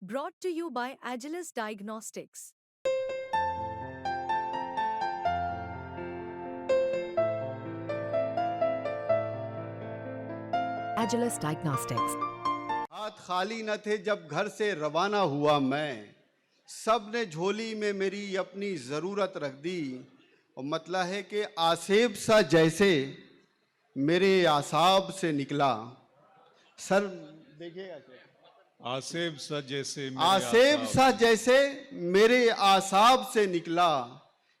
Brought to you by Agilus Diagnostics. Agilus Diagnostics. हाथ खाली न थे जब घर से रवाना हुआ मैं, सब ने झोली में मेरी अपनी ज़रूरत रख दी। और मतलब है कि आसेब सा जैसे मेरे आसाब से निकला। सर देखिएगा सर, आसेब सा जैसे मेरे आसेब आसाब। सा जैसे मेरे आसाब से निकला,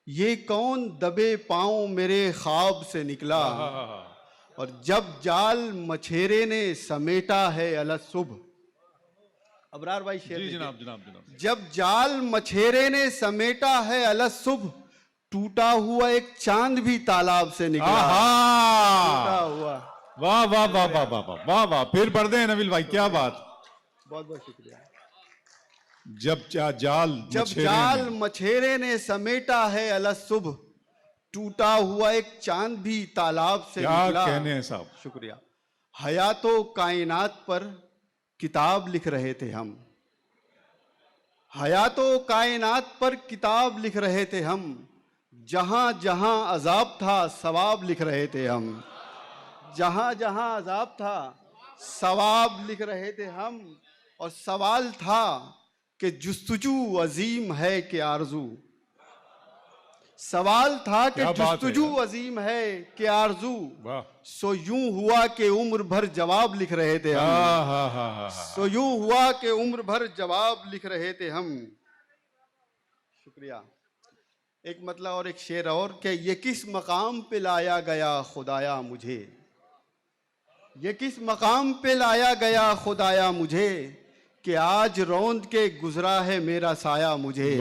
ये कौन दबे पाँव मेरे ख्वाब से निकला। और जब जाल मछेरे ने समेटा है अलग सुबह। अबरार भाई शेर जी देखिए। जनाब जनाब जनाब। जब जाल मछेरे ने समेटा है अलग सुबह, टूटा हुआ एक चांद भी तालाब से निकला। टूटा हुआ। वाह वाह वाह वाह वाह वाह वाह वाह, फिर पढ़ दें नबील भाई, क्या बात। बहुत बहुत शुक्रिया। जब जाल मछेरे ने समेटा है अलग सुबह, टूटा हुआ एक चांद भी तालाब से क्या निकला। कहने हैं साहब। शुक्रिया। हयातो कायनात पर किताब लिख रहे थे हम, हयातो कायनात पर किताब लिख रहे थे हम, जहां जहां अजाब था सवाब लिख रहे थे हम। जहां जहां अजाब था सवाब लिख रहे थे हम। और सवाल था कि जुस्तजू अजीम है कि आरजू। सवाल था कि जुस्तजू अजीम है कि आरजू। सो यूं हुआ कि उम्र भर जवाब लिख रहे थे हम। सो यूं हुआ कि उम्र भर जवाब लिख रहे थे हम। शुक्रिया। एक मतलब और एक शेर और कि ये किस मकाम पे लाया गया खुदाया मुझे, ये किस मकाम पे लाया गया खुदाया मुझे, कि आज रौंद के गुजरा है मेरा साया मुझे।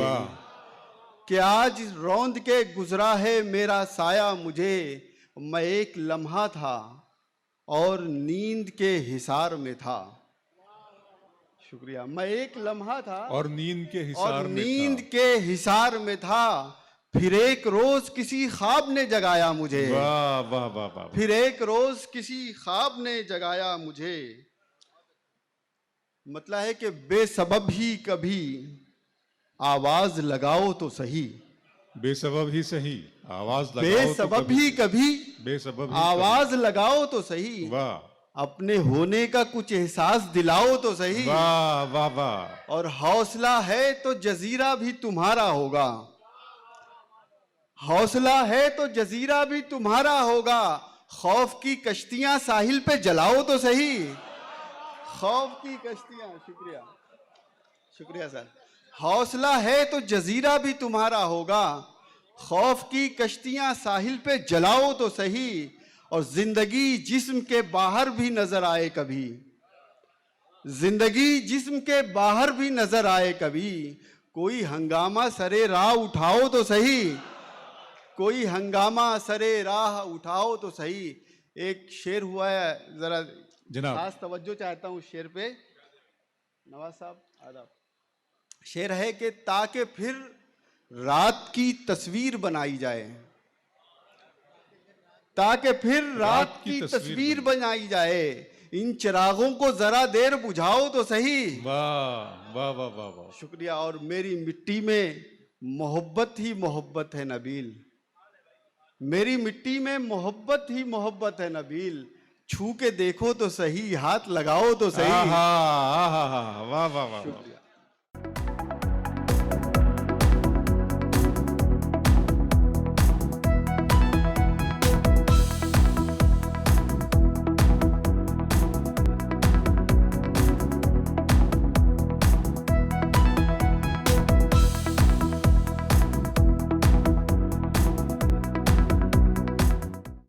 कि आज रौंद के गुजरा है मेरा साया मुझे। मैं एक लम्हा था और नींद के हिसार में था। शुक्रिया। मैं एक लम्हा था और नींद के हिसार में था। फिर एक रोज किसी ख्वाब ने जगाया मुझे। वाह वाह वाह वाह। फिर एक रोज किसी ख्वाब ने जगाया मुझे। मतलब है कि बेसबब ही कभी आवाज लगाओ तो सही। बेसबब ही सही आवाज लगाओ, बेसबब ही कभी बेसबब आवाज लगाओ तो सही। वाह। अपने होने का कुछ एहसास दिलाओ तो सही। वाह वाह वाह। और हौसला है तो जजीरा भी तुम्हारा होगा। हौसला है तो जजीरा भी तुम्हारा होगा। खौफ की कश्तियां साहिल पे जलाओ तो सही। खौफ की कश्तियां। शुक्रिया शुक्रिया सर। हौसला है तो जजीरा भी तुम्हारा होगा। खौफ की कश्तियां साहिल पे जलाओ तो सही। और जिंदगी जिस्म के बाहर भी नजर आए कभी, जिंदगी जिस्म के बाहर भी नजर आए कभी, कोई हंगामा सरे राह उठाओ तो सही। कोई हंगामा सरे राह उठाओ तो सही। एक शेर हुआ है, जरा खास तवज्जो चाहता हूं शेर पे। नवाज साहब आदाब। शेर है कि ताकि फिर रात की तस्वीर बनाई जाए, ताकि फिर रात की तस्वीर बनाई जाए, इन चिरागों को जरा देर बुझाओ तो सही। वाह वाह वाह वाह वाह। शुक्रिया। और मेरी मिट्टी में मोहब्बत ही मोहब्बत है नबील, मेरी मिट्टी में मोहब्बत ही मोहब्बत है नबील। छू के देखो तो सही, हाथ लगाओ तो सही। वाह वाह वाह वाह।